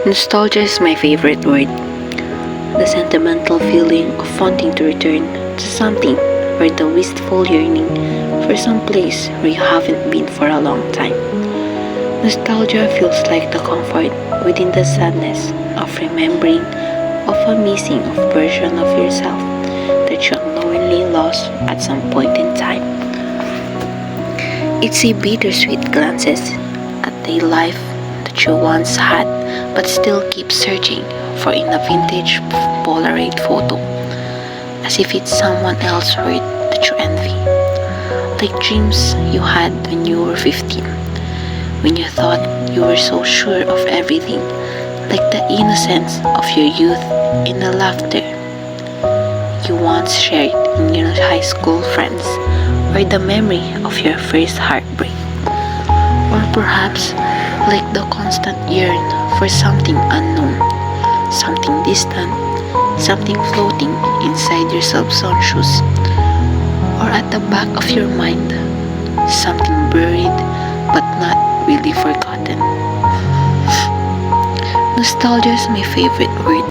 Nostalgia is my favorite word. The sentimental feeling of wanting to return to something or the wistful yearning for some place where you haven't been for a long time. Nostalgia feels like the comfort within the sadness of remembering of a missing of version of yourself that you unknowingly lost at some point in time. It's a bittersweet glances at the life that you once had but still keep searching for in a vintage Polaroid photo, as if it's someone else's worth that you envy. Like dreams you had when you were 15, when you thought you were so sure of everything, like the innocence of your youth in the laughter you once shared in your high school friends, or the memory of your first heartbreak. Or perhaps like the constant yearn for something unknown, something distant, something floating inside your subconscious, or at the back of your mind, something buried but not really forgotten. Nostalgia is my favorite word